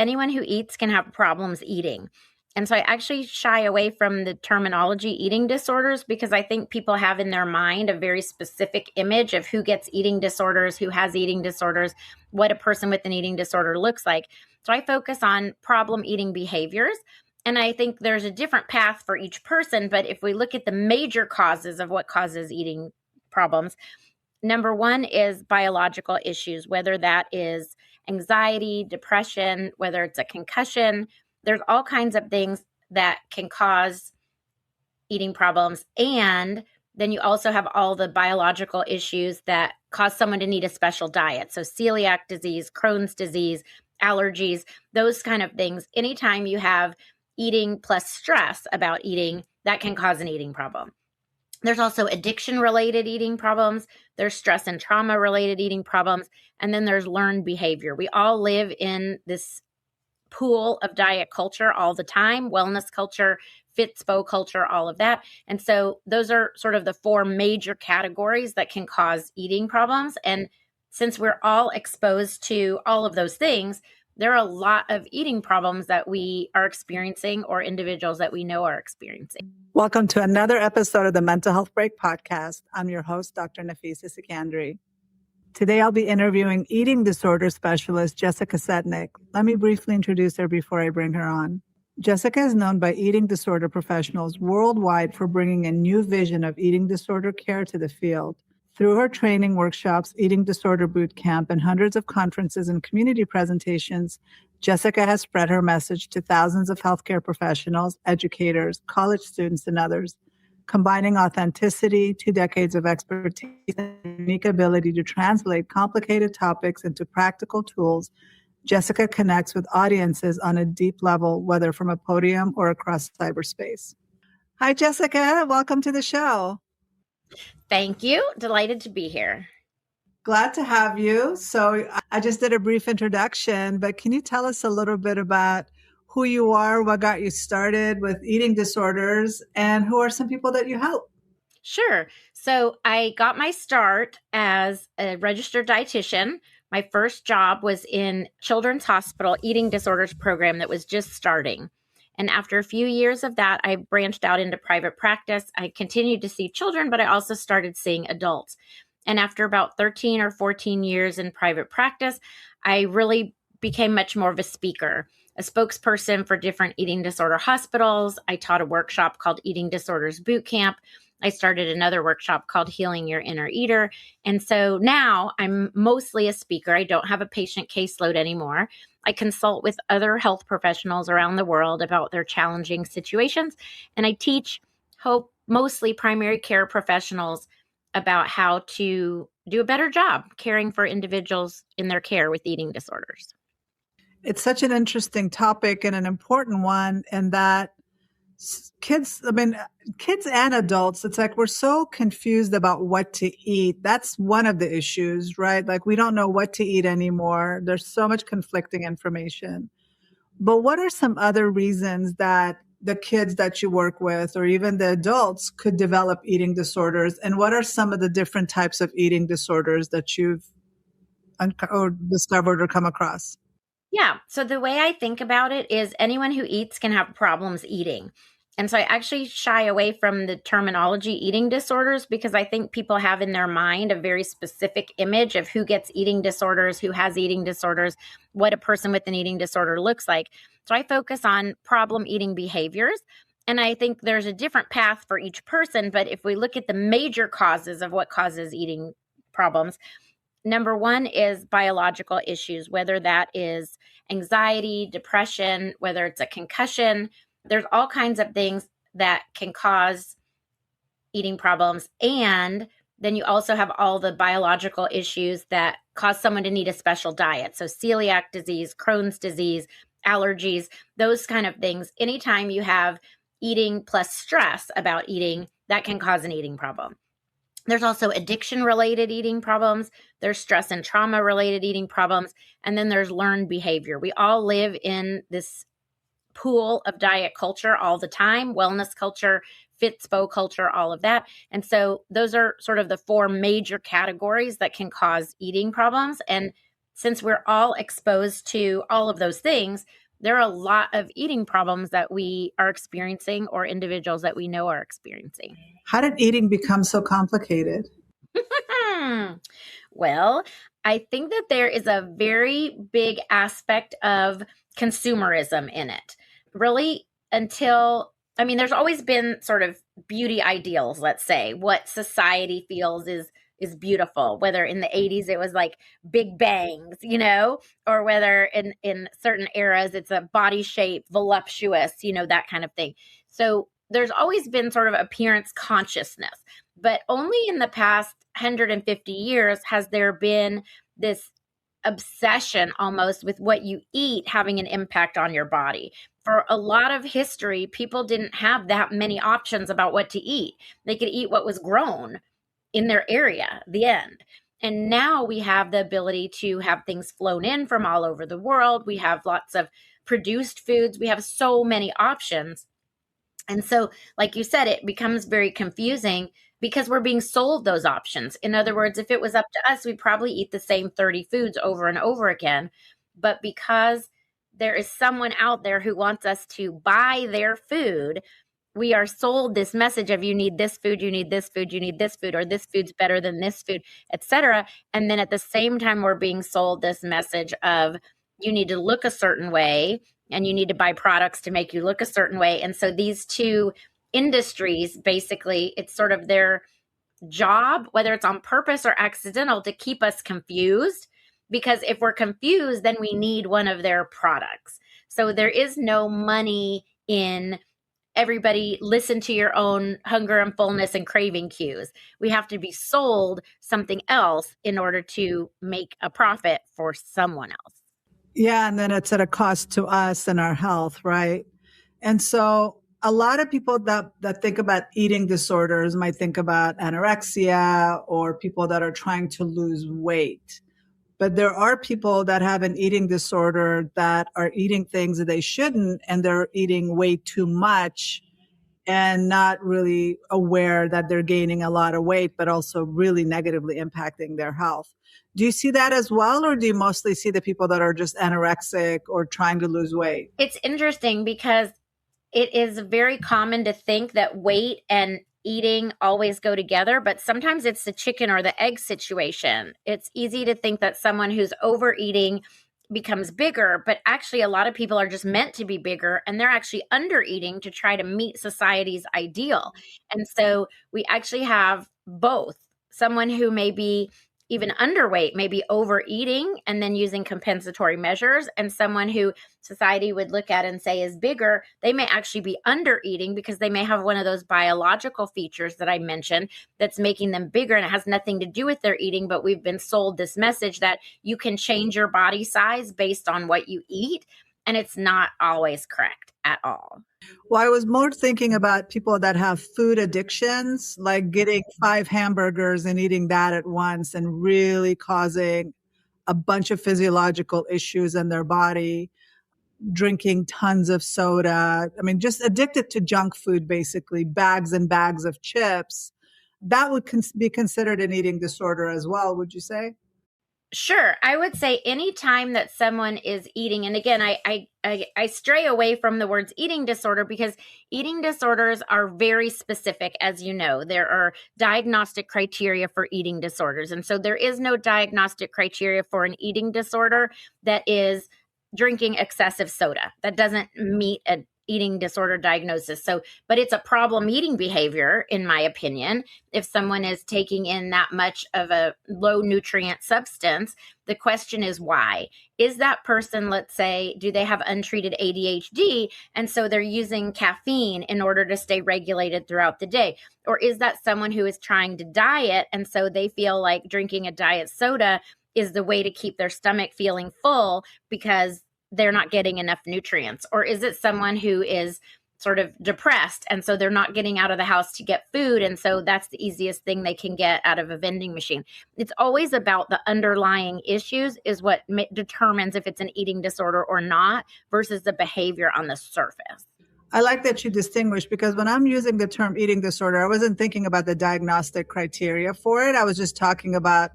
anyone who eats can have problems eating. And so I actually shy away from the terminology eating disorders because I think people have in their mind a very specific image of who gets eating disorders, who has eating disorders, what a person with an eating disorder looks like. So I focus on problem eating behaviors. And I think there's a different path for each person. But if we look at the major causes of what causes eating problems, number one is biological issues, whether that is anxiety, depression, whether it's a concussion. There's all kinds of things that can cause eating problems. And then you also have all the biological issues that cause someone to need a special diet. So celiac disease, Crohn's disease, allergies, those kind of things. Anytime you have eating plus stress about eating, that can cause an eating problem. There's also addiction-related eating problems. There's stress and trauma-related eating problems. And then there's learned behavior. We all live in this pool of diet culture all the time, wellness culture, Fitspo culture, all of that. And so those are sort of the four major categories that can cause eating problems. And since we're all exposed to all of those things, there are a lot of eating problems that we are experiencing or individuals that we know are experiencing. Welcome to another episode of the Mental Health Break podcast. I'm your host, Dr. Nafisa Sikandri. Today, I'll be interviewing eating disorder specialist Jessica Setnick. Let me briefly introduce her before I bring her on. Jessica is known by eating disorder professionals worldwide for bringing a new vision of eating disorder care to the field. Through her training workshops, eating disorder boot camp, and hundreds of conferences and community presentations, Jessica has spread her message to thousands of healthcare professionals, educators, college students, and others. Combining authenticity, 2 decades of expertise, and unique ability to translate complicated topics into practical tools, Jessica connects with audiences on a deep level, whether from a podium or across cyberspace. Hi, Jessica. Welcome to the show. Thank you. Delighted to be here. Glad to have you. So I just did a brief introduction, but can you tell us a little bit about who you are, what got you started with eating disorders, and who are some people that you help? Sure. So I got my start as a registered dietitian. My first job was in Children's Hospital eating disorders program that was just starting. And after a few years of that, I branched out into private practice. I continued to see children, but I also started seeing adults. And after about 13 or 14 years in private practice, I really became much more of a speaker, a spokesperson for different eating disorder hospitals. I taught a workshop called Eating Disorders Boot Camp. I started another workshop called Healing Your Inner Eater. And so now I'm mostly a speaker. I don't have a patient caseload anymore. I consult with other health professionals around the world about their challenging situations. And I teach mostly primary care professionals about how to do a better job caring for individuals in their care with eating disorders. It's such an interesting topic and an important one, and that kids and adults, it's like we're so confused about what to eat. That's one of the issues, right? Like we don't know what to eat anymore. There's so much conflicting information. But what are some other reasons that the kids that you work with or even the adults could develop eating disorders? And what are some of the different types of eating disorders that you've discovered or come across? Yeah. So the way I think about it is anyone who eats can have problems eating. And so I actually shy away from the terminology eating disorders because I think people have in their mind a very specific image of who gets eating disorders, who has eating disorders, what a person with an eating disorder looks like. So I focus on problem eating behaviors. And I think there's a different path for each person. But if we look at the major causes of what causes eating problems, number one is biological issues, whether that is anxiety, depression, whether it's a concussion. There's all kinds of things that can cause eating problems. And then you also have all the biological issues that cause someone to need a special diet. So celiac disease, Crohn's disease, allergies, those kind of things. Anytime you have eating plus stress about eating, that can cause an eating problem. There's also addiction-related eating problems. There's stress and trauma-related eating problems. And then there's learned behavior. We all live in this pool of diet culture all the time, wellness culture, Fitspo culture, all of that. And so those are sort of the four major categories that can cause eating problems. And since we're all exposed to all of those things, there are a lot of eating problems that we are experiencing or individuals that we know are experiencing. How did eating become so complicated? Well, I think that there is a very big aspect of consumerism in it. Really, there's always been sort of beauty ideals, let's say, what society feels is beautiful, whether in the 80s it was like big bangs, or whether in certain eras it's a body shape, voluptuous, that kind of thing. So there's always been sort of appearance consciousness, but only in the past 150 years has there been this obsession almost with what you eat having an impact on your body. For a lot of history, people didn't have that many options about what to eat. They could eat what was grown in their area, the end. And now we have the ability to have things flown in from all over the world. We have lots of produced foods. We have so many options. And so, like you said, it becomes very confusing because we're being sold those options. In other words, if it was up to us, we'd probably eat the same 30 foods over and over again. But because there is someone out there who wants us to buy their food, we are sold this message of you need this food, you need this food, you need this food, or this food's better than this food, etc. And then at the same time, we're being sold this message of you need to look a certain way and you need to buy products to make you look a certain way. And so these two industries, basically, it's sort of their job, whether it's on purpose or accidental, to keep us confused. Because if we're confused, then we need one of their products. So there is no money in everybody listen to your own hunger and fullness and craving cues. We have to be sold something else in order to make a profit for someone else. Yeah, and then it's at a cost to us and our health, right? And so a lot of people that think about eating disorders might think about anorexia or people that are trying to lose weight. But there are people that have an eating disorder that are eating things that they shouldn't, and they're eating way too much and not really aware that they're gaining a lot of weight, but also really negatively impacting their health. Do you see that as well, or do you mostly see the people that are just anorexic or trying to lose weight? It's interesting because it is very common to think that weight and eating always go together, but sometimes it's the chicken or the egg situation. It's easy to think that someone who's overeating becomes bigger, but actually a lot of people are just meant to be bigger and they're actually under eating to try to meet society's ideal. And so we actually have both. Someone who may be even underweight, maybe overeating and then using compensatory measures, and someone who society would look at and say is bigger, they may actually be under eating because they may have one of those biological features that I mentioned that's making them bigger, and it has nothing to do with their eating, but we've been sold this message that you can change your body size based on what you eat, and it's not always correct at all. Well, I was more thinking about people that have food addictions, like getting 5 hamburgers and eating that at once and really causing a bunch of physiological issues in their body, drinking tons of soda. I mean, just addicted to junk food, basically, bags and bags of chips. That would be considered an eating disorder as well, would you say? Sure. I would say anytime that someone is eating, and again, I stray away from the words eating disorder because eating disorders are very specific, as you know. There are diagnostic criteria for eating disorders. And so there is no diagnostic criteria for an eating disorder that is drinking excessive soda. That doesn't meet an eating disorder diagnosis. So, but it's a problem eating behavior, in my opinion. If someone is taking in that much of a low nutrient substance, the question is why? Is that person, let's say, do they have untreated ADHD? And so they're using caffeine in order to stay regulated throughout the day. Or is that someone who is trying to diet? And so they feel like drinking a diet soda is the way to keep their stomach feeling full because they're not getting enough nutrients? Or is it someone who is sort of depressed and so they're not getting out of the house to get food, and so that's the easiest thing they can get out of a vending machine? It's always about the underlying issues is what determines if it's an eating disorder or not versus the behavior on the surface. I like that you distinguish, because when I'm using the term eating disorder, I wasn't thinking about the diagnostic criteria for it. I was just talking about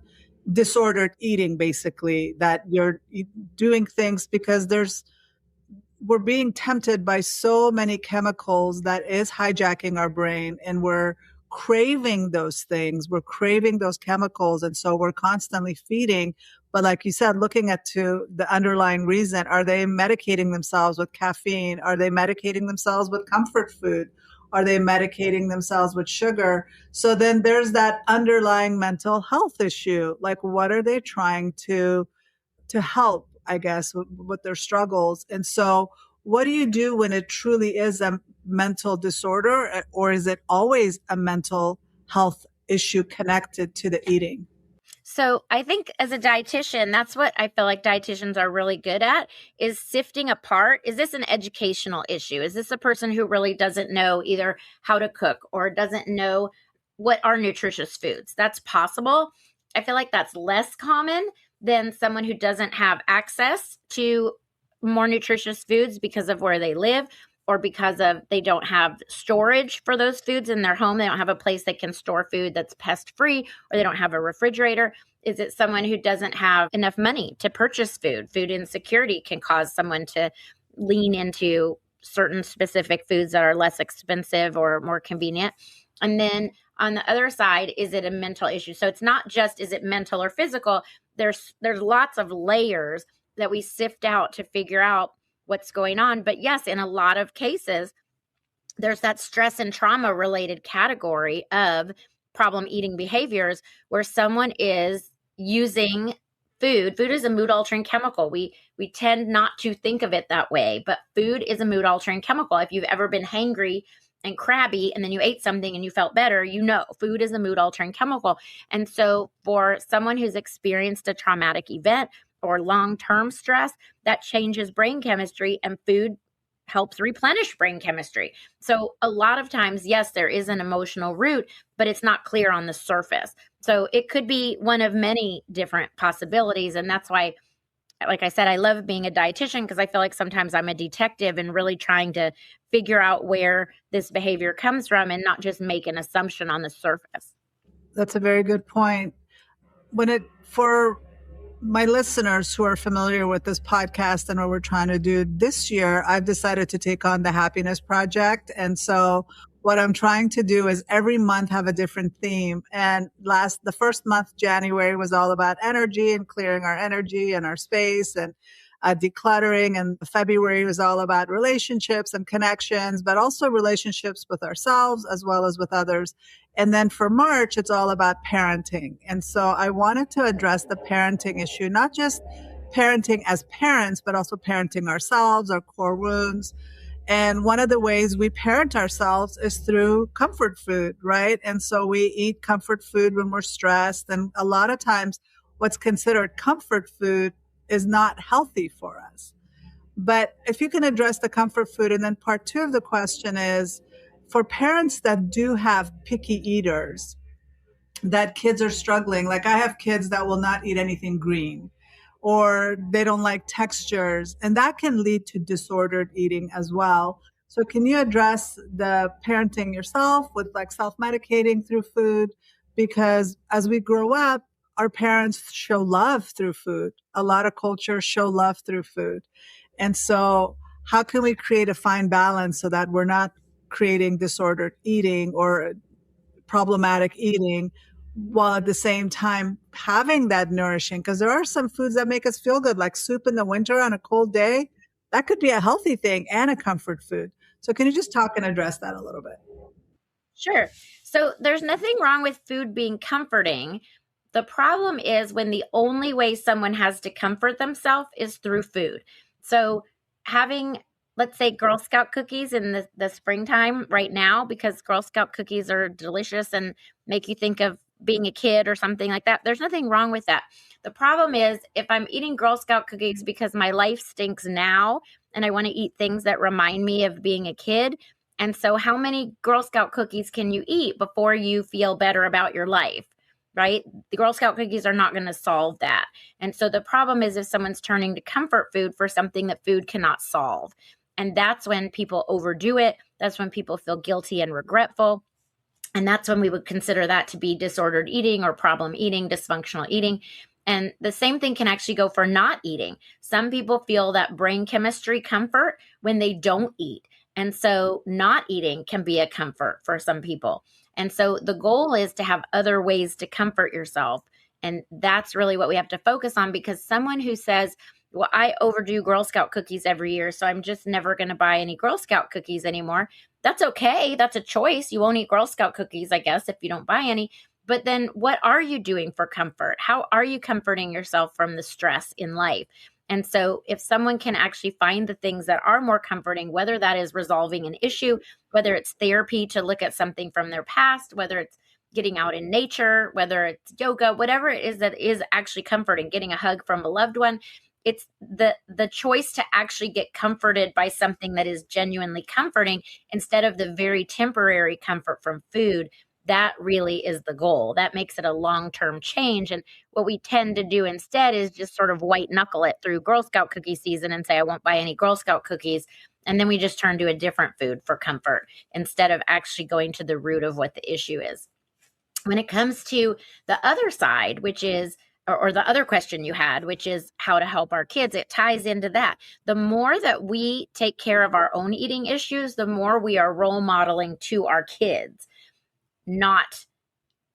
disordered eating, basically, that you're doing things because we're being tempted by so many chemicals that is hijacking our brain, and we're craving those things. We're craving those chemicals. And so we're constantly feeding. But like you said, looking at to the underlying reason, are they medicating themselves with caffeine? Are they medicating themselves with comfort food? Are they medicating themselves with sugar? So then there's that underlying mental health issue. Like, what are they trying to help, I guess, with their struggles? And so, what do you do when it truly is a mental disorder, or is it always a mental health issue connected to the eating? So I think as a dietitian, that's what I feel like dietitians are really good at, is sifting apart. Is this an educational issue? Is this a person who really doesn't know either how to cook or doesn't know what are nutritious foods? That's possible. I feel like that's less common than someone who doesn't have access to more nutritious foods because of where they live, or because of they don't have storage for those foods in their home. They don't have a place they can store food that's pest free, or they don't have a refrigerator. Is it someone who doesn't have enough money to purchase food? Food insecurity can cause someone to lean into certain specific foods that are less expensive or more convenient. And then on the other side, is it a mental issue? So it's not just, is it mental or physical? There's lots of layers that we sift out to figure out what's going on. But yes, in a lot of cases, there's that stress and trauma related category of problem eating behaviors where someone is using food. Food is a mood altering chemical. We tend not to think of it that way, but food is a mood altering chemical. If you've ever been hangry and crabby and then you ate something and you felt better, you know food is a mood altering chemical. And so for someone who's experienced a traumatic event or long-term stress, that changes brain chemistry, and food helps replenish brain chemistry. So a lot of times, yes, there is an emotional root, but it's not clear on the surface. So it could be one of many different possibilities. And that's why, like I said, I love being a dietitian, because I feel like sometimes I'm a detective and really trying to figure out where this behavior comes from and not just make an assumption on the surface. That's a very good point. For my listeners who are familiar with this podcast and what we're trying to do this year, I've decided to take on the Happiness Project. And so what I'm trying to do is every month have a different theme. And the first month, January, was all about energy and clearing our energy and our space and decluttering. And February was all about relationships and connections, but also relationships with ourselves as well as with others. And then for March, it's all about parenting. And so I wanted to address the parenting issue, not just parenting as parents, but also parenting ourselves, our core wounds. And one of the ways we parent ourselves is through comfort food, right? And so we eat comfort food when we're stressed. And a lot of times what's considered comfort food is not healthy for us. But if you can address the comfort food, and then part two of the question is for parents that do have picky eaters, that kids are struggling. Like I have kids that will not eat anything green, or they don't like textures, and that can lead to disordered eating as well. So can you address the parenting yourself with like self-medicating through food? Because as we grow up, our parents show love through food. A lot of cultures show love through food. And so how can we create a fine balance so that we're not creating disordered eating or problematic eating, while at the same time having that nourishing? Because there are some foods that make us feel good, like soup in the winter on a cold day. That could be a healthy thing and a comfort food. So can you just talk and address that a little bit? Sure. So there's nothing wrong with food being comforting. The problem is when the only way someone has to comfort themselves is through food. So having, let's say, Girl Scout cookies in the springtime right now, because Girl Scout cookies are delicious and make you think of being a kid or something like that. There's nothing wrong with that. The problem is if I'm eating Girl Scout cookies because my life stinks now and I want to eat things that remind me of being a kid. And so how many Girl Scout cookies can you eat before you feel better about your life? Right? The Girl Scout cookies are not going to solve that. And so the problem is if someone's turning to comfort food for something that food cannot solve. And that's when people overdo it. That's when people feel guilty and regretful. And that's when we would consider that to be disordered eating or problem eating, dysfunctional eating. And the same thing can actually go for not eating. Some people feel that brain chemistry comfort when they don't eat. And so not eating can be a comfort for some people. And so the goal is to have other ways to comfort yourself. And that's really what we have to focus on, because someone who says, well, I overdo Girl Scout cookies every year, so I'm just never going to buy any Girl Scout cookies anymore. That's okay. That's a choice. You won't eat Girl Scout cookies, I guess, if you don't buy any. But then what are you doing for comfort? How are you comforting yourself from the stress in life? And so if someone can actually find the things that are more comforting, whether that is resolving an issue, whether it's therapy to look at something from their past, whether it's getting out in nature, whether it's yoga, whatever it is that is actually comforting, getting a hug from a loved one, it's the choice to actually get comforted by something that is genuinely comforting instead of the very temporary comfort from food. That really is the goal. That makes it a long-term change. And what we tend to do instead is just sort of white knuckle it through Girl Scout cookie season and say, I won't buy any Girl Scout cookies. And then we just turn to a different food for comfort instead of actually going to the root of what the issue is. When it comes to the other side, which is, or the other question you had, which is how to help our kids, it ties into that. The more that we take care of our own eating issues, the more we are role modeling to our kids, not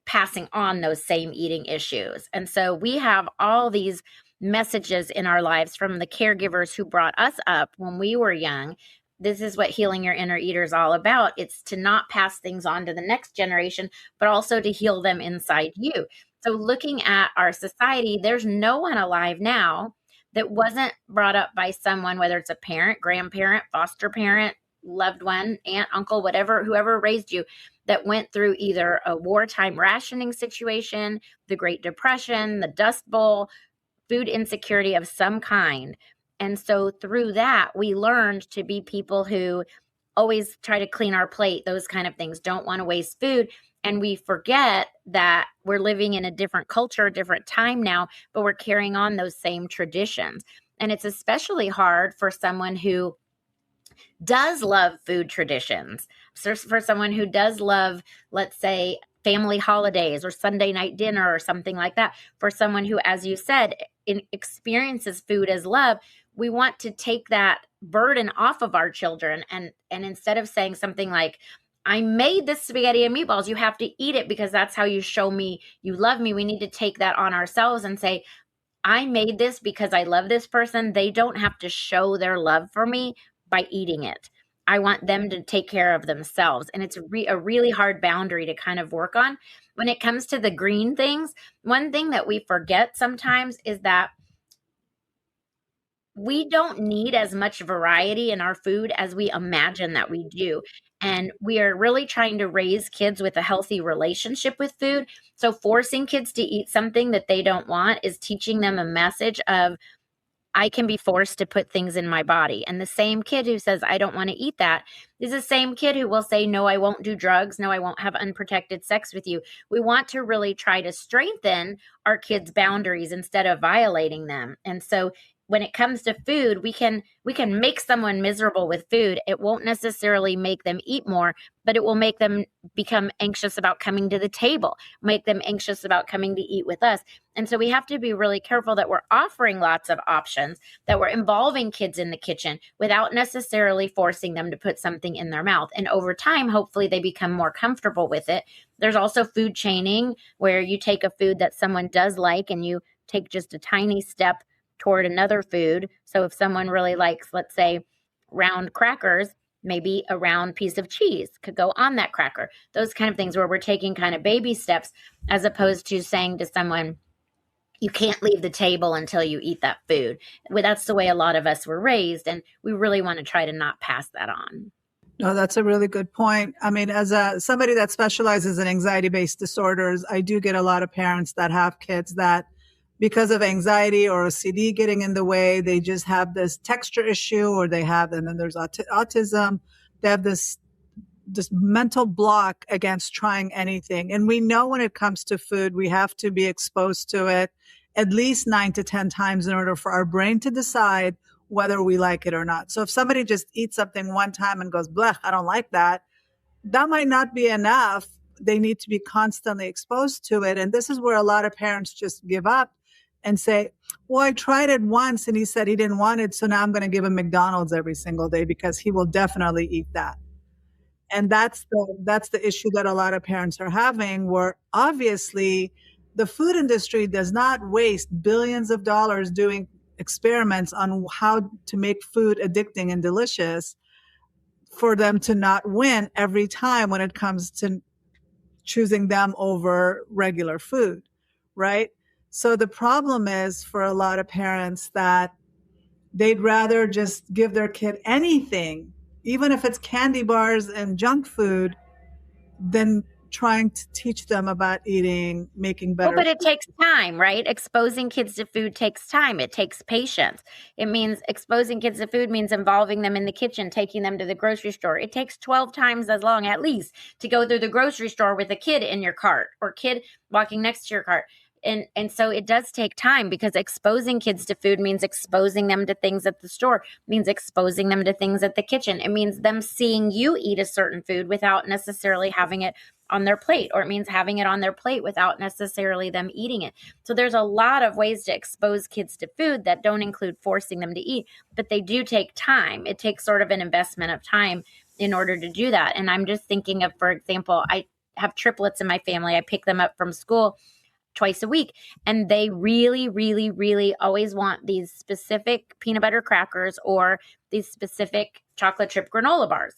passing on those same eating issues. And so we have all these messages in our lives from the caregivers who brought us up when we were young. This is what Healing Your Inner Eater is all about. It's to not pass things on to the next generation, but also to heal them inside you. So looking at our society, there's no one alive now that wasn't brought up by someone, whether it's a parent, grandparent, foster parent, loved one, aunt, uncle, whatever, whoever raised you, that went through either a wartime rationing situation, the Great Depression, the Dust Bowl, food insecurity of some kind. And so through that, we learned to be people who always try to clean our plate, those kind of things, don't want to waste food. And we forget that we're living in a different culture, a different time now, but we're carrying on those same traditions. And it's especially hard for someone who does love food traditions. So for someone who does love, let's say, family holidays or Sunday night dinner or something like that, for someone who, as you said, experiences food as love, we want to take that burden off of our children. And instead of saying something like, I made this spaghetti and meatballs, you have to eat it because that's how you show me you love me. We need to take that on ourselves and say, I made this because I love this person. They don't have to show their love for me by eating it. I want them to take care of themselves. And it's a really hard boundary to kind of work on. When it comes to the green things, one thing that we forget sometimes is that we don't need as much variety in our food as we imagine that we do. And we are really trying to raise kids with a healthy relationship with food. So forcing kids to eat something that they don't want is teaching them a message of, I can be forced to put things in my body. And the same kid who says, I don't want to eat that, is the same kid who will say, no, I won't do drugs. No, I won't have unprotected sex with you. We want to really try to strengthen our kids' boundaries instead of violating them. And so when it comes to food, we can make someone miserable with food. It won't necessarily make them eat more, but it will make them become anxious about coming to the table, make them anxious about coming to eat with us. And so we have to be really careful that we're offering lots of options, that we're involving kids in the kitchen without necessarily forcing them to put something in their mouth. And over time, hopefully they become more comfortable with it. There's also food chaining, where you take a food that someone does like and you take just a tiny step toward another food. So if someone really likes, let's say, round crackers, maybe a round piece of cheese could go on that cracker. Those kind of things where we're taking kind of baby steps, as opposed to saying to someone, you can't leave the table until you eat that food. Well, that's the way a lot of us were raised, and we really want to try to not pass that on. No, that's a really good point. I mean, as somebody that specializes in anxiety-based disorders, I do get a lot of parents that have kids that, because of anxiety or OCD getting in the way, they just have this texture issue, or they have, and then there's autism. They have this mental block against trying anything. And we know when it comes to food, we have to be exposed to it at least 9 to 10 times in order for our brain to decide whether we like it or not. So if somebody just eats something one time and goes, blech, I don't like that, that might not be enough they need to be constantly exposed to it. And this is where a lot of parents just give up and say, well, I tried it once and he said he didn't want it. So now I'm going to give him McDonald's every single day because he will definitely eat that. And that's the issue that a lot of parents are having, where obviously the food industry does not waste billions of dollars doing experiments on how to make food addicting and delicious for them to not win every time when it comes to choosing them over regular food, right? So the problem is for a lot of parents that they'd rather just give their kid anything, even if it's candy bars and junk food, than trying to teach them about eating, making Well, better but it food. takes time, right? Exposing kids to food takes time. It takes patience. It means exposing kids to food means involving them in the kitchen, taking them to the grocery store. It takes 12 times as long, at least, to go through the grocery store with a kid in your cart or kid walking next to your cart. And so it does take time, because exposing kids to food means exposing them to things at the store, means exposing them to things at the kitchen. It means them seeing you eat a certain food without necessarily having it on their plate, or it means having it on their plate without necessarily them eating it. So there's a lot of ways to expose kids to food that don't include forcing them to eat, but they do take time. It takes sort of an investment of time in order to do that. And I'm just thinking of, for example, I have triplets in my family. I pick them up from school twice a week, and they really, really, really always want these specific peanut butter crackers or these specific chocolate chip granola bars.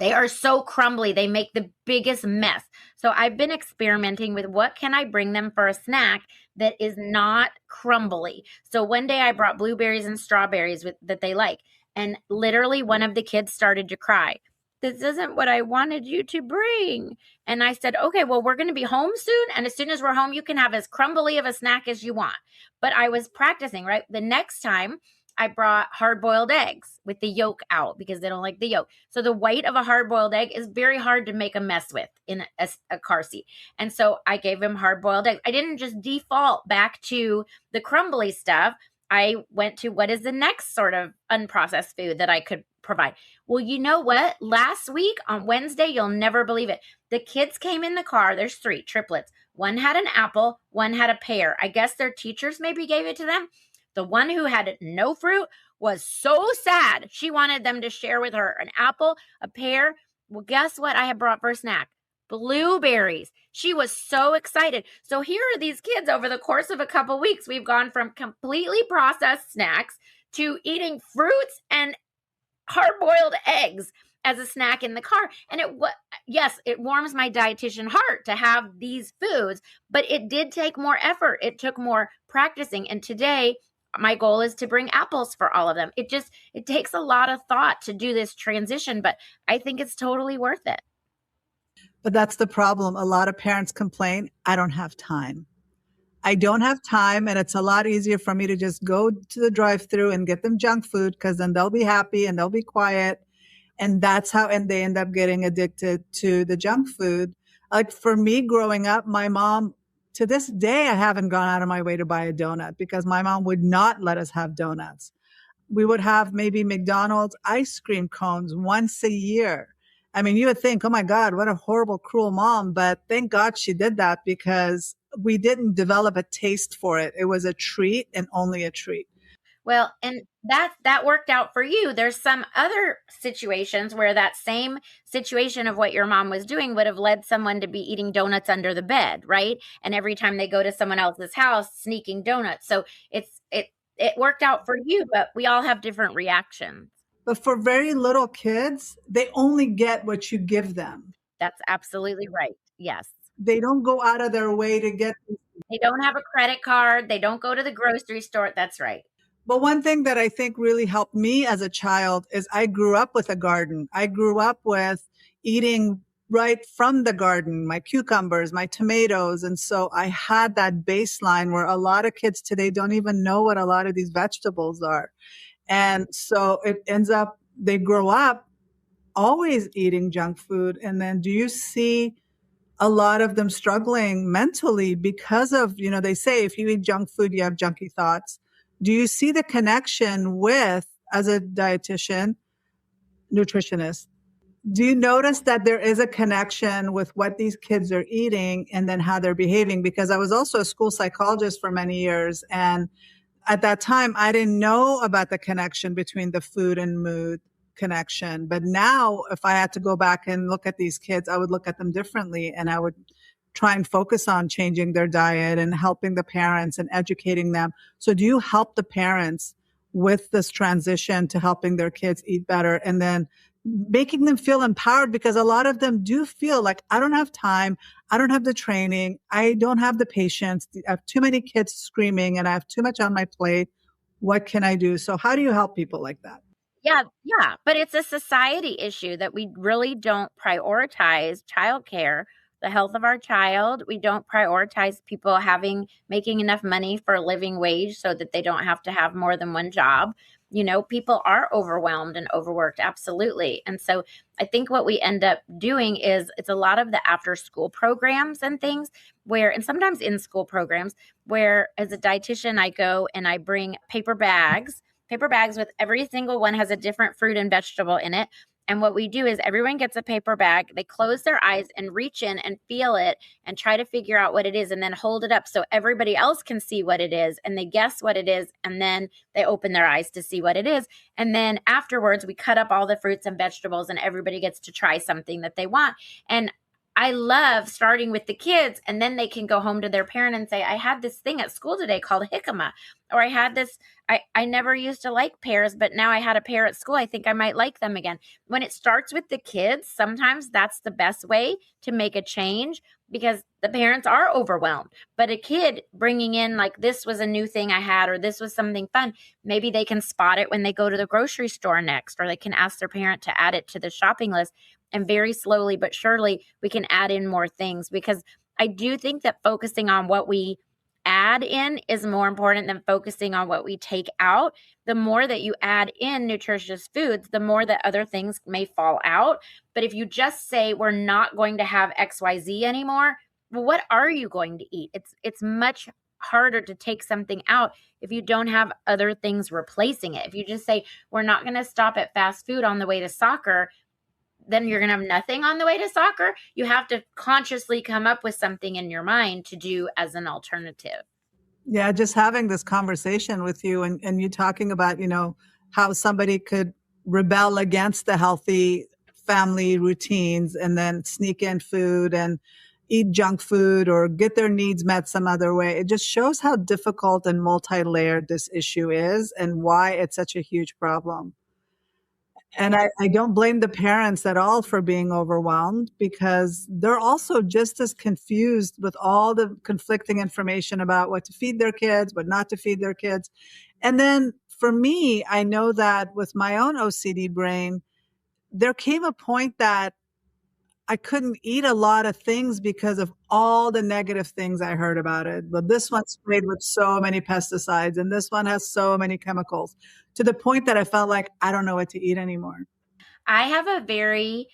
They are so crumbly. They make the biggest mess. So I've been experimenting with what can I bring them for a snack that is not crumbly. So one day I brought blueberries and strawberries that they like. And literally one of the kids started to cry. This isn't what I wanted you to bring. And I said, okay, well, we're going to be home soon. And as soon as we're home, you can have as crumbly of a snack as you want. But I was practicing, right? The next time I brought hard-boiled eggs with the yolk out because they don't like the yolk. So the white of a hard-boiled egg is very hard to make a mess with in a car seat. And so I gave him hard-boiled eggs. I didn't just default back to the crumbly stuff. I went to what is the next sort of unprocessed food that I could provide. Well, you know what? Last week on Wednesday, you'll never believe it. The kids came in the car. There's 3 triplets. One had an apple, one had a pear. I guess their teachers maybe gave it to them. The one who had no fruit was so sad. She wanted them to share with her an apple, a pear. Well, guess what I had brought for a snack? Blueberries. She was so excited. So here are these kids over the course of a couple weeks. We've gone from completely processed snacks to eating fruits and hard-boiled eggs as a snack in the car. And yes, it warms my dietitian heart to have these foods, but it did take more effort. It took more practicing. And today, my goal is to bring apples for all of them. It takes a lot of thought to do this transition, but I think it's totally worth it. But that's the problem. A lot of parents complain, I don't have time. I don't have time, and it's a lot easier for me to just go to the drive-thru and get them junk food, because then they'll be happy and they'll be quiet. And and they end up getting addicted to the junk food. Like for me growing up, my mom, to this day, I haven't gone out of my way to buy a donut because my mom would not let us have donuts. We would have maybe McDonald's ice cream cones once a year. I mean, you would think, oh my God, what a horrible, cruel mom. But thank God she did that, because we didn't develop a taste for it. It was a treat and only a treat. Well, and that worked out for you. There's some other situations where that same situation of what your mom was doing would have led someone to be eating donuts under the bed, right? And every time they go to someone else's house, sneaking donuts. So it worked out for you, but we all have different reactions. But for very little kids, they only get what you give them. That's absolutely right. Yes. They don't go out of their way to get. They don't have a credit card. They don't go to the grocery store. That's right. But one thing that I think really helped me as a child is I grew up with a garden. I grew up with eating right from the garden, my cucumbers, my tomatoes. And so I had that baseline where a lot of kids today don't even know what a lot of these vegetables are. And so it ends up, they grow up always eating junk food. And then do you see a lot of them struggling mentally because of, they say if you eat junk food, you have junky thoughts. Do you see the connection with, as a dietitian, nutritionist, Do you notice that there is a connection with what these kids are eating and then how they're behaving? Because I was also a school psychologist for many years. And at that time, I didn't know about the connection between the food and mood connection. But now, if I had to go back and look at these kids, I would look at them differently and I would try and focus on changing their diet and helping the parents and educating them. So do you help the parents with this transition to helping their kids eat better and then making them feel empowered? Because a lot of them do feel like, I don't have time. I don't have the training. I don't have the patience. I have too many kids screaming and I have too much on my plate. What can I do? So how do you help people like that? Yeah, yeah, but it's a society issue that we really don't prioritize childcare, the health of our child. We don't prioritize people making enough money for a living wage so that they don't have to have more than one job. People are overwhelmed and overworked, absolutely. And so I think what we end up doing is it's a lot of the after school programs and things and sometimes in school programs where as a dietitian, I go and I bring paper bags with every single one has a different fruit and vegetable in it. And what we do is everyone gets a paper bag, they close their eyes and reach in and feel it and try to figure out what it is and then hold it up so everybody else can see what it is and they guess what it is and then they open their eyes to see what it is. And then afterwards we cut up all the fruits and vegetables and everybody gets to try something that they want. And I love starting with the kids and then they can go home to their parent and say, I had this thing at school today called jicama, or I had this, I never used to like pears, but now I had a pear at school. I think I might like them again. When it starts with the kids, sometimes that's the best way to make a change because the parents are overwhelmed. But a kid bringing in like, this was a new thing I had, or this was something fun, maybe they can spot it when they go to the grocery store next, or they can ask their parent to add it to the shopping list. And very slowly but surely, we can add in more things because I do think that focusing on what we add in is more important than focusing on what we take out. The more that you add in nutritious foods, the more that other things may fall out. But if you just say we're not going to have XYZ anymore, well, what are you going to eat? It's much harder to take something out if you don't have other things replacing it. If you just say we're not going to stop at fast food on the way to soccer, then you're going to have nothing on the way to soccer. You have to consciously come up with something in your mind to do as an alternative. Yeah, just having this conversation with you and you talking about, how somebody could rebel against the healthy family routines and then sneak in food and eat junk food or get their needs met some other way. It just shows how difficult and multi-layered this issue is and why it's such a huge problem. And I don't blame the parents at all for being overwhelmed because they're also just as confused with all the conflicting information about what to feed their kids, what not to feed their kids. And then for me, I know that with my own OCD brain, there came a point that I couldn't eat a lot of things because of all the negative things I heard about it. But this one's sprayed with so many pesticides and this one has so many chemicals to the point that I felt like I don't know what to eat anymore. I have a very,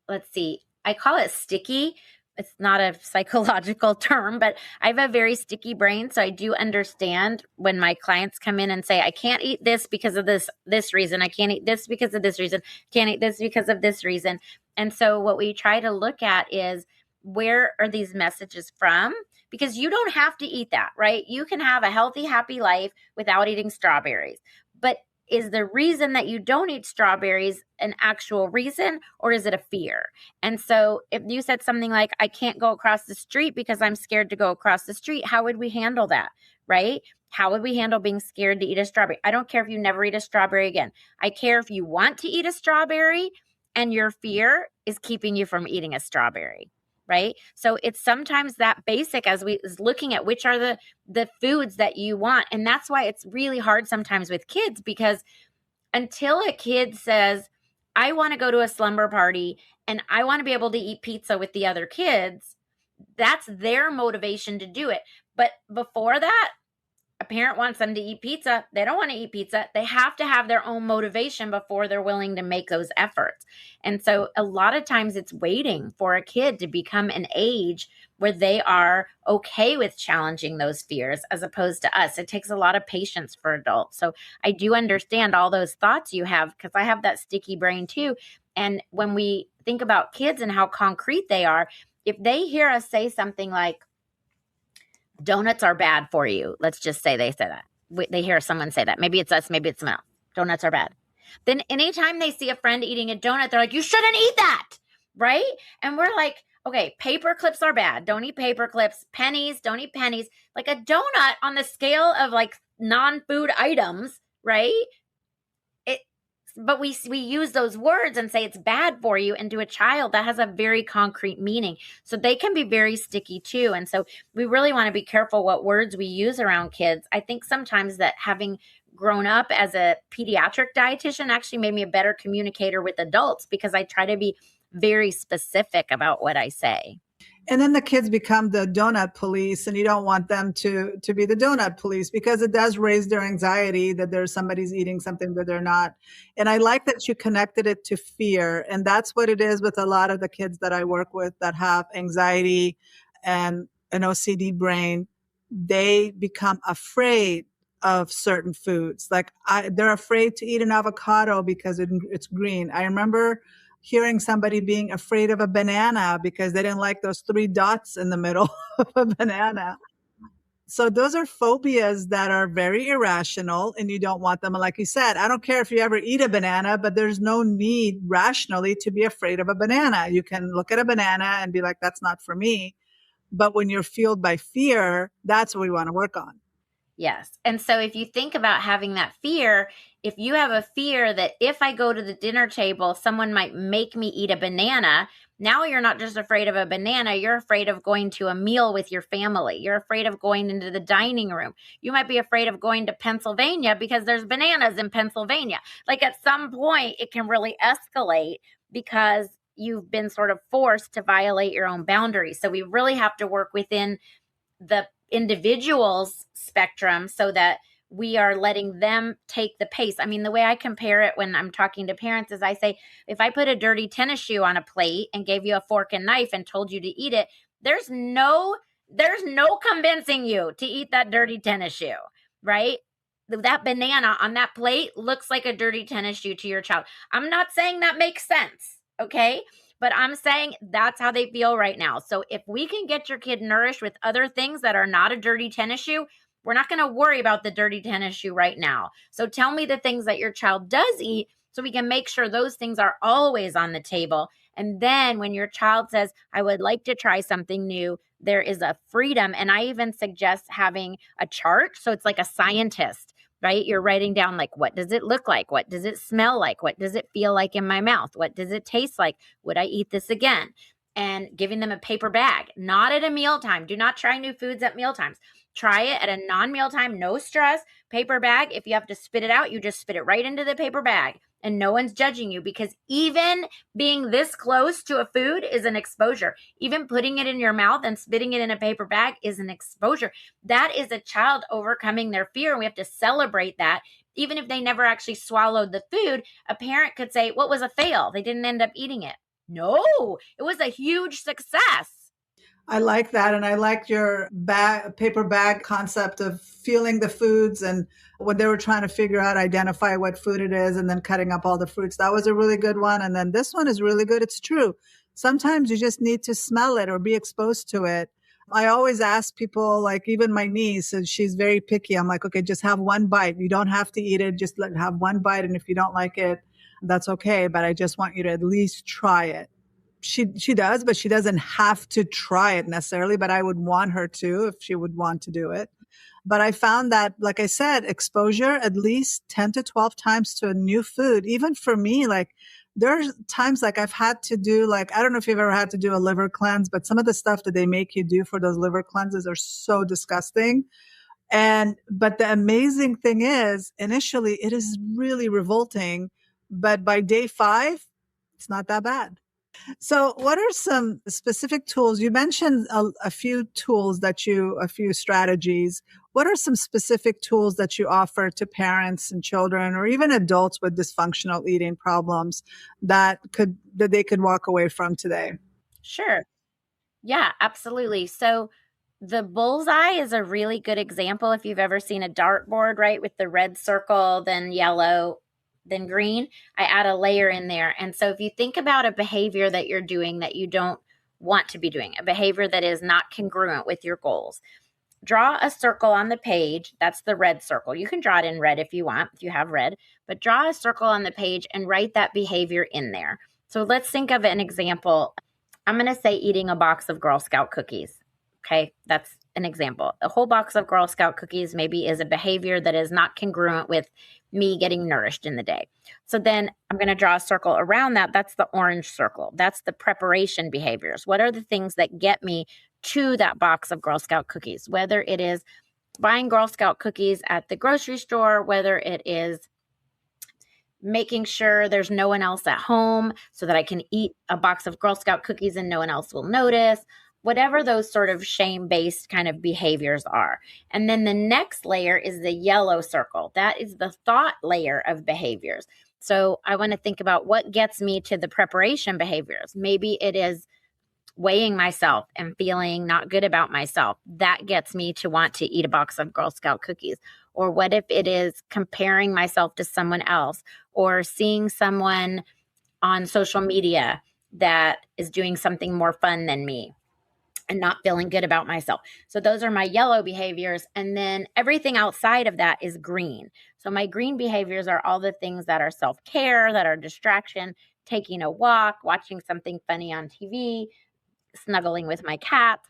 let's see, I call it sticky. It's not a psychological term, but I have a very sticky brain. So I do understand when my clients come in and say, I can't eat this because of this reason. I can't eat this because of this reason. Can't eat this because of this reason. And so what we try to look at is where are these messages from? Because you don't have to eat that, right? You can have a healthy, happy life without eating strawberries. But is the reason that you don't eat strawberries an actual reason, or is it a fear? And so if you said something like, I can't go across the street because I'm scared to go across the street, how would we handle that, right? How would we handle being scared to eat a strawberry? I don't care if you never eat a strawberry again. I care if you want to eat a strawberry and your fear is keeping you from eating a strawberry. Right. So it's sometimes that basic as looking at which are the foods that you want. And that's why it's really hard sometimes with kids, because until a kid says, I want to go to a slumber party and I want to be able to eat pizza with the other kids, that's their motivation to do it. But before that, a parent wants them to eat pizza. They don't want to eat pizza. They have to have their own motivation before they're willing to make those efforts. And so a lot of times it's waiting for a kid to become an age where they are okay with challenging those fears as opposed to us. It takes a lot of patience for adults. So I do understand all those thoughts you have, because I have that sticky brain too. And when we think about kids and how concrete they are, if they hear us say something like, donuts are bad for you, let's just say they say that. They hear someone say that. Maybe it's us, maybe it's someone else. Donuts are bad. Then anytime they see a friend eating a donut, they're like, you shouldn't eat that, right? And we're like, okay, paper clips are bad. Don't eat paper clips. Pennies, don't eat pennies. Like a donut on the scale of like non-food items, right? But we use those words and say it's bad for you, and to a child that has a very concrete meaning, so they can be very sticky too. And so we really want to be careful what words we use around kids. I think sometimes that having grown up as a pediatric dietitian actually made me a better communicator with adults, because I try to be very specific about what I say. And then the kids become the donut police, and you don't want them to be the donut police, because it does raise their anxiety that there's somebody's eating something that they're not. And I like that you connected it to fear. And that's what it is with a lot of the kids that I work with that have anxiety and an OCD brain. They become afraid of certain foods. Like they're afraid to eat an avocado because it's green. I remember hearing somebody being afraid of a banana because they didn't like those 3 dots in the middle of a banana. So those are phobias that are very irrational, and you don't want them. And like you said, I don't care if you ever eat a banana, but there's no need rationally to be afraid of a banana. You can look at a banana and be like, that's not for me. But when you're fueled by fear, that's what we want to work on. Yes. And so if you think about having that fear, if you have a fear that if I go to the dinner table, someone might make me eat a banana, now you're not just afraid of a banana, you're afraid of going to a meal with your family. You're afraid of going into the dining room. You might be afraid of going to Pennsylvania because there's bananas in Pennsylvania. Like at some point, it can really escalate because you've been sort of forced to violate your own boundaries. So we really have to work within the individual's spectrum so that we are letting them take the pace. I mean, the way I compare it when I'm talking to parents is I say, if I put a dirty tennis shoe on a plate and gave you a fork and knife and told you to eat it, there's no convincing you to eat that dirty tennis shoe, right? That banana on that plate looks like a dirty tennis shoe to your child. I'm not saying that makes sense, okay? But I'm saying that's how they feel right now. So if we can get your kid nourished with other things that are not a dirty tennis shoe, we're not going to worry about the dirty tennis shoe right now. So tell me the things that your child does eat so we can make sure those things are always on the table. And then when your child says, I would like to try something new, there is a freedom. And I even suggest having a chart. So it's like a scientist, right? You're writing down like, what does it look like? What does it smell like? What does it feel like in my mouth? What does it taste like? Would I eat this again? And giving them a paper bag, not at a mealtime. Do not try new foods at mealtimes. Try it at a non-mealtime, no stress, paper bag. If you have to spit it out, you just spit it right into the paper bag and no one's judging you, because even being this close to a food is an exposure. Even putting it in your mouth and spitting it in a paper bag is an exposure. That is a child overcoming their fear, and we have to celebrate that. Even if they never actually swallowed the food, a parent could say, what was a fail? They didn't end up eating it. No, it was a huge success. I like that. And I like your paper bag concept of feeling the foods, and when they were trying to figure out, identify what food it is, and then cutting up all the fruits. That was a really good one. And then this one is really good. It's true. Sometimes you just need to smell it or be exposed to it. I always ask people, like even my niece, and she's very picky. I'm like, okay, just have one bite. You don't have to eat it. Just have one bite. And if you don't like it, that's okay. But I just want you to at least try it. She does, but she doesn't have to try it necessarily, but I would want her to if she would want to do it. But I found that, like I said, exposure at least 10 to 12 times to a new food. Even for me, like there's times like I've had to do, like, I don't know if you've ever had to do a liver cleanse, but some of the stuff that they make you do for those liver cleanses are so disgusting. But the amazing thing is, initially it is really revolting, but by day 5, it's not that bad. So what are some specific tools? You mentioned a few tools a few strategies. What are some specific tools that you offer to parents and children, or even adults with dysfunctional eating problems that they could walk away from today? Sure. Yeah, absolutely. So the bullseye is a really good example. If you've ever seen a dartboard, right, with the red circle, then yellow, then green, I add a layer in there. And so if you think about a behavior that you're doing that you don't want to be doing, a behavior that is not congruent with your goals, draw a circle on the page. That's the red circle. You can draw it in red if you want, if you have red, but draw a circle on the page and write that behavior in there. So let's think of an example. I'm going to say eating a box of Girl Scout cookies. Okay, that's an example. A whole box of Girl Scout cookies maybe is a behavior that is not congruent with me getting nourished in the day. So then I'm going to draw a circle around that. That's the orange circle. That's the preparation behaviors. What are the things that get me to that box of Girl Scout cookies? Whether it is buying Girl Scout cookies at the grocery store, whether it is making sure there's no one else at home so that I can eat a box of Girl Scout cookies and no one else will notice, whatever those sort of shame-based kind of behaviors are. And then the next layer is the yellow circle. That is the thought layer of behaviors. So I want to think about what gets me to the preparation behaviors. Maybe it is weighing myself and feeling not good about myself. That gets me to want to eat a box of Girl Scout cookies. Or what if it is comparing myself to someone else or seeing someone on social media that is doing something more fun than me and not feeling good about myself. So those are my yellow behaviors. And then everything outside of that is green. So my green behaviors are all the things that are self-care, that are distraction, taking a walk, watching something funny on TV, snuggling with my cat.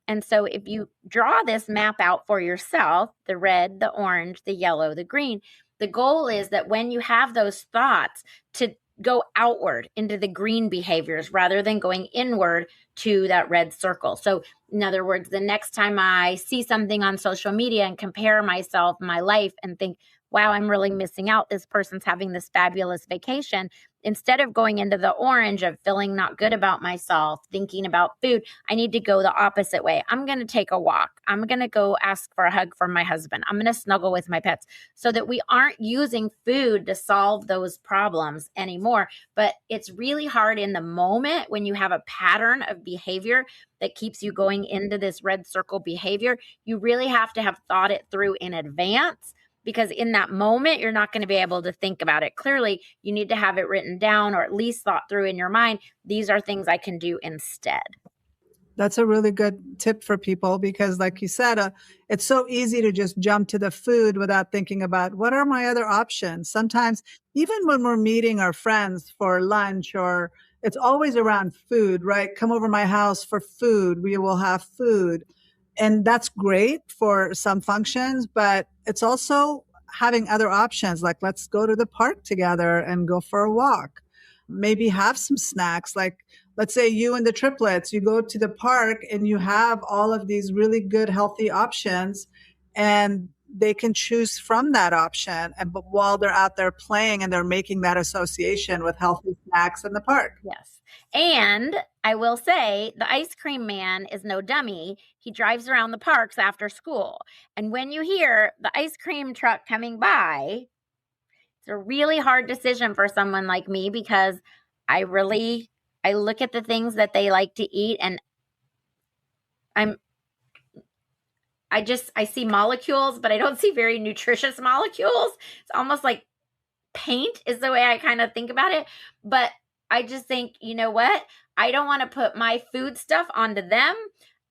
And so if you draw this map out for yourself, the red, the orange, the yellow, the green, the goal is that when you have those thoughts to go outward into the green behaviors rather than going inward to that red circle. So in other words, the next time I see something on social media and compare myself, my life, and think, wow, I'm really missing out. This person's having this fabulous vacation. Instead of going into the orange of feeling not good about myself, thinking about food, I need to go the opposite way. I'm going to take a walk. I'm going to go ask for a hug from my husband. I'm going to snuggle with my pets so that we aren't using food to solve those problems anymore. But it's really hard in the moment when you have a pattern of behavior that keeps you going into this red circle behavior. You really have to have thought it through in advance, because in that moment, you're not going to be able to think about it clearly. You need to have it written down or at least thought through in your mind. These are things I can do instead. That's a really good tip for people because, like you said, it's so easy to just jump to the food without thinking about what are my other options. Sometimes, even when we're meeting our friends for lunch, or it's always around food, right? Come over my house for food. We will have food. And that's great for some functions, but it's also having other options like let's go to the park together and go for a walk. Maybe have some snacks. Like, let's say you and the triplets, you go to the park and you have all of these really good, healthy options, and they can choose from that option. And but while they're out there playing and they're making that association with healthy snacks in the park. Yes. And I will say the ice cream man is no dummy. He drives around the parks after school. And when you hear the ice cream truck coming by, it's a really hard decision for someone like me because I look at the things that they like to eat and I'm I see molecules, but I don't see very nutritious molecules. It's almost like paint is the way I kind of think about it. But I just think, you know what? I don't want to put my food stuff onto them.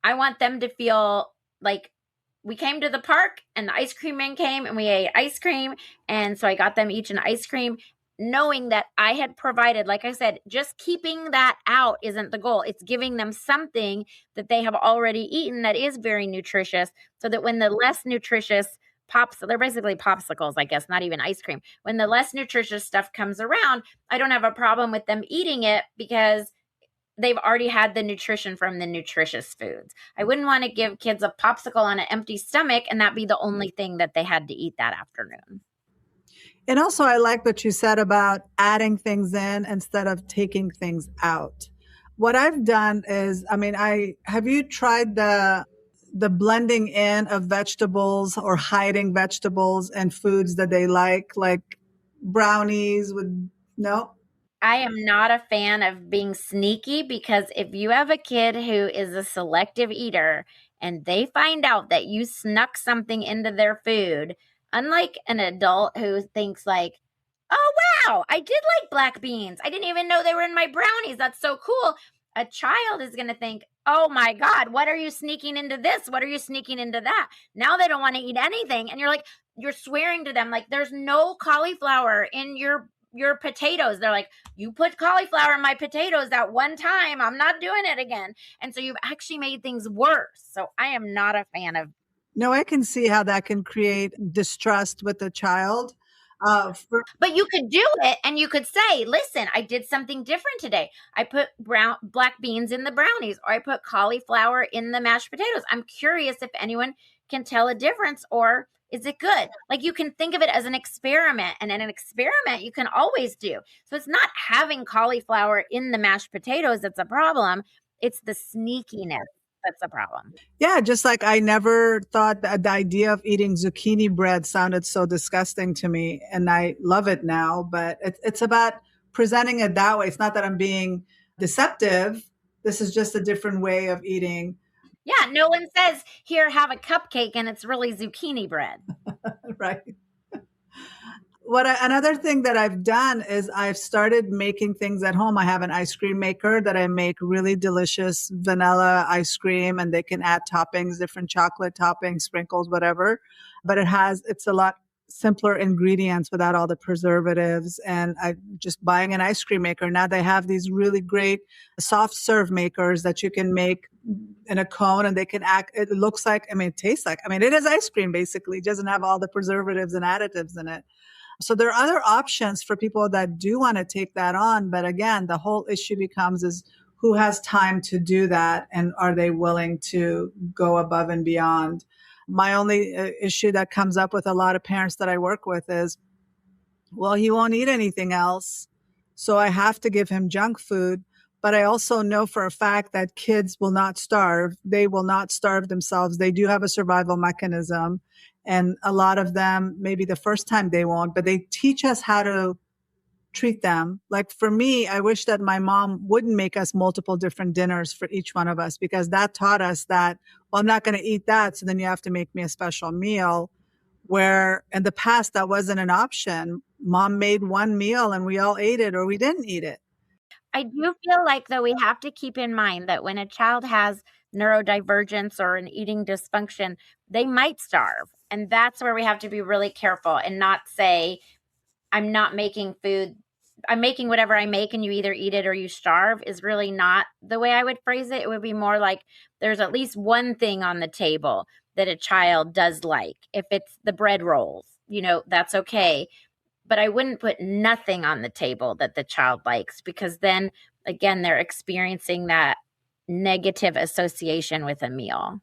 I want them to feel like we came to the park and the ice cream man came and we ate ice cream. And so I got them each an ice cream, knowing that I had provided, like I said, just keeping that out isn't the goal. It's giving them something that they have already eaten that is very nutritious so that when the less nutritious they're basically popsicles, I guess, not even ice cream. When the less nutritious stuff comes around, I don't have a problem with them eating it because they've already had the nutrition from the nutritious foods. I wouldn't want to give kids a popsicle on an empty stomach and that be the only thing that they had to eat that afternoon. And also, I like what you said about adding things in instead of taking things out. What I've done is, I have you tried the blending in of vegetables or hiding vegetables and foods that they like brownies with no? I am not a fan of being sneaky because if you have a kid who is a selective eater and they find out that you snuck something into their food, unlike an adult who thinks like, "Oh wow, I did like black beans. I didn't even know they were in my brownies. That's so cool." A child is going to think, "Oh my god, what are you sneaking into this? What are you sneaking into that?" Now they don't want to eat anything and you're like you're swearing to them like there's no cauliflower in your potatoes. They're like, you put cauliflower in my potatoes that one time. I'm not doing it again. And so you've actually made things worse. So I am not a fan of. No, I can see how that can create distrust with the child. But you could do it and you could say, listen, I did something different today. I put black beans in the brownies, or I put cauliflower in the mashed potatoes. I'm curious if anyone can tell a difference, or is it good? Like you can think of it as an experiment, and in an experiment you can always do. So it's not having cauliflower in the mashed potatoes that's a problem. It's the sneakiness that's a problem. Yeah, just like I never thought that the idea of eating zucchini bread sounded so disgusting to me, and I love it now. But it's about presenting it that way. It's not that I'm being deceptive. This is just a different way of eating. Yeah, no one says, here, have a cupcake, and it's really zucchini bread. Right. Another thing that I've done is I've started making things at home. I have an ice cream maker that I make really delicious vanilla ice cream, and they can add toppings, different chocolate toppings, sprinkles, whatever. But it's a lot simpler ingredients without all the preservatives. And I just buying an ice cream maker. Now they have these really great soft serve makers that you can make in a cone, and they can act, it looks like, it tastes like, it is ice cream basically. It doesn't have all the preservatives and additives in it. So there are other options for people that do want to take that on. But again, the whole issue becomes is who has time to do that, and are they willing to go above and beyond? My only issue that comes up with a lot of parents that I work with is, well, he won't eat anything else, so I have to give him junk food. But I also know for a fact that kids will not starve. They will not starve themselves. They do have a survival mechanism. And a lot of them, maybe the first time they won't, but they teach us how to treat them. Like for me, I wish that my mom wouldn't make us multiple different dinners for each one of us, because that taught us that, well, I'm not going to eat that. So then you have to make me a special meal, where in the past that wasn't an option. Mom made one meal and we all ate it or we didn't eat it. I do feel like, though, we have to keep in mind that when a child has neurodivergence or an eating dysfunction, they might starve. And that's where we have to be really careful and not say, I'm not making food. I'm making whatever I make and you either eat it or you starve, is really not the way I would phrase it. It would be more like there's at least one thing on the table that a child does like. If it's the bread rolls, that's okay. But I wouldn't put nothing on the table that the child likes, because then again, they're experiencing that negative association with a meal.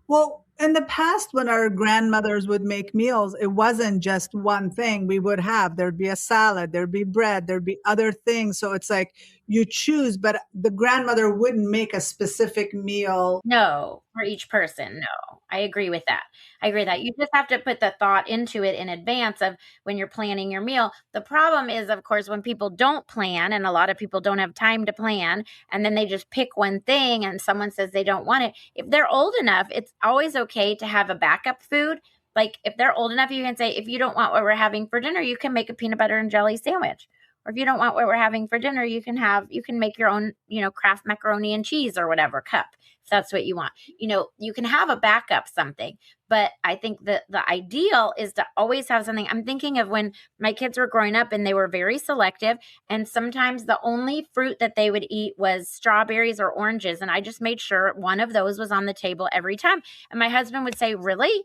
Well, in the past, when our grandmothers would make meals, it wasn't just one thing there'd be a salad, there'd be bread, there'd be other things. So it's like you choose, but the grandmother wouldn't make a specific meal. No, for each person. No, I agree with that. I agree with that. You just have to put the thought into it in advance of when you're planning your meal. The problem is, of course, when people don't plan, and a lot of people don't have time to plan, and then they just pick one thing and someone says they don't want it. If they're old enough, it's always okay to have a backup food. Like if they're old enough, you can say, if you don't want what we're having for dinner, you can make a peanut butter and jelly sandwich. Or if you don't want what we're having for dinner, you can make your own, Kraft macaroni and cheese or whatever cup, if that's what you want. You can have a backup something. But I think that the ideal is to always have something. I'm thinking of when my kids were growing up and they were very selective. And sometimes the only fruit that they would eat was strawberries or oranges. And I just made sure one of those was on the table every time. And my husband would say, really?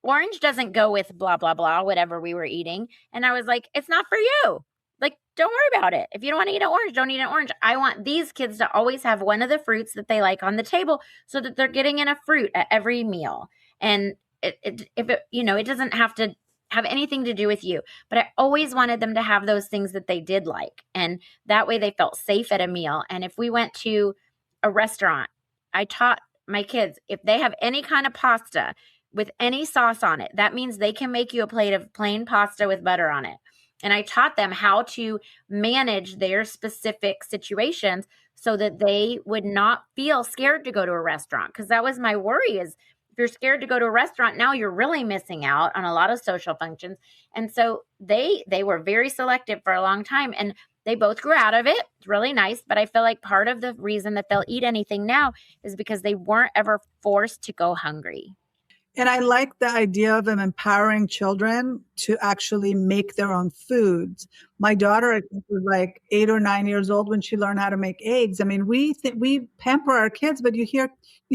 Orange doesn't go with blah, blah, blah, whatever we were eating. And I was like, it's not for you. Like, don't worry about it. If you don't want to eat an orange, don't eat an orange. I want these kids to always have one of the fruits that they like on the table, so that they're getting in a fruit at every meal. And it doesn't have to have anything to do with you, but I always wanted them to have those things that they did like. And that way they felt safe at a meal. And if we went to a restaurant, I taught my kids, if they have any kind of pasta with any sauce on it, that means they can make you a plate of plain pasta with butter on it. And I taught them how to manage their specific situations so that they would not feel scared to go to a restaurant. Because that was my worry, is if you're scared to go to a restaurant, now you're really missing out on a lot of social functions. And so they were very selective for a long time, and they both grew out of it. It's really nice. But I feel like part of the reason that they'll eat anything now is because they weren't ever forced to go hungry. And I like the idea of them empowering children to actually make their own foods. My daughter, I think, was like 8 or 9 years old when she learned how to make eggs. I mean, we pamper our kids, but you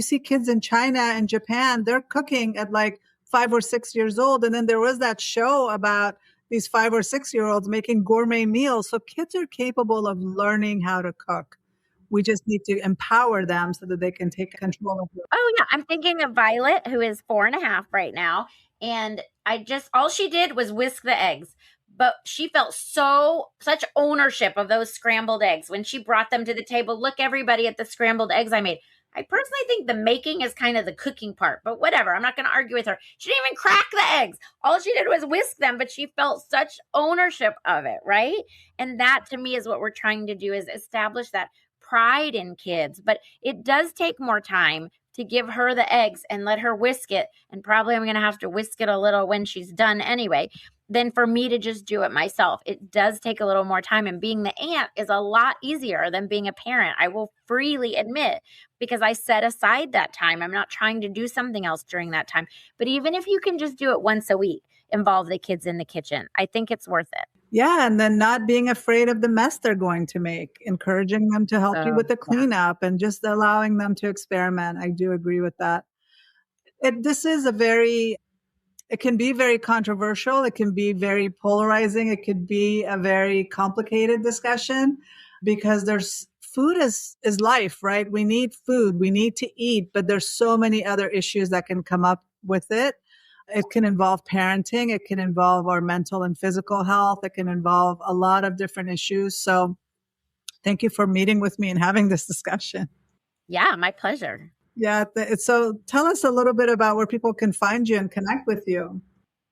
see kids in China and Japan, they're cooking at like 5 or 6 years old. And then there was that show about these 5 or 6-year-olds making gourmet meals. So kids are capable of learning how to cook. We just need to empower them so that they can take control of it. Oh, yeah. I'm thinking of Violet, who is 4.5 right now. And all she did was whisk the eggs. But she felt such ownership of those scrambled eggs when she brought them to the table. Look, everybody, at the scrambled eggs I made. I personally think the making is kind of the cooking part, but whatever. I'm not going to argue with her. She didn't even crack the eggs. All she did was whisk them, but she felt such ownership of it, right? And that, to me, is what we're trying to do, is establish that pride in kids. But it does take more time to give her the eggs and let her whisk it. And probably I'm going to have to whisk it a little when she's done anyway, than for me to just do it myself. It does take a little more time. And being the aunt is a lot easier than being a parent, I will freely admit, because I set aside that time. I'm not trying to do something else during that time. But even if you can just do it once a week, involve the kids in the kitchen, I think it's worth it. Yeah, and then not being afraid of the mess they're going to make, encouraging them to help you with the cleanup, and just allowing them to experiment. I do agree with that. It can be very controversial. It can be very polarizing. It could be a very complicated discussion, because food is life, right? We need food. We need to eat, but there's so many other issues that can come up with it. It can involve parenting. It can involve our mental and physical health. It can involve a lot of different issues. So thank you for meeting with me and having this discussion. Yeah, my pleasure. Yeah. So tell us a little bit about where people can find you and connect with you.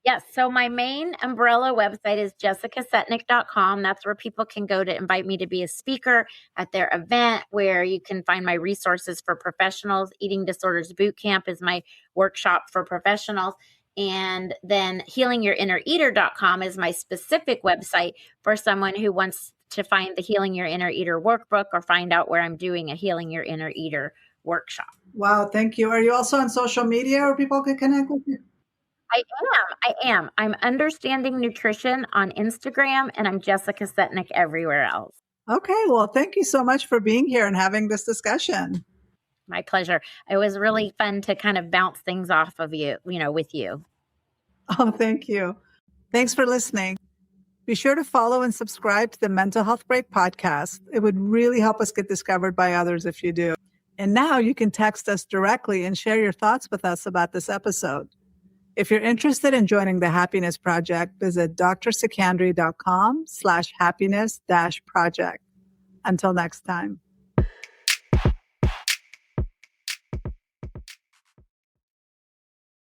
Yes. So my main umbrella website is jessicasetnick.com. That's where people can go to invite me to be a speaker at their event, where you can find my resources for professionals. Eating Disorders Boot Camp is my workshop for professionals. And then healingyourinnereater.com is my specific website for someone who wants to find the Healing Your Inner Eater workbook, or find out where I'm doing a Healing Your Inner Eater workshop. Wow. Thank you. Are you also on social media where people can connect with you? I am. I'm Understanding Nutrition on Instagram, and I'm Jessica Setnick everywhere else. Okay. Well, thank you so much for being here and having this discussion. My pleasure. It was really fun to kind of bounce things off of you, with you. Oh, thank you. Thanks for listening. Be sure to follow and subscribe to the Mental Health Break podcast. It would really help us get discovered by others if you do. And now you can text us directly and share your thoughts with us about this episode. If you're interested in joining the Happiness Project, visit drsecandry.com/happiness-project. Until next time.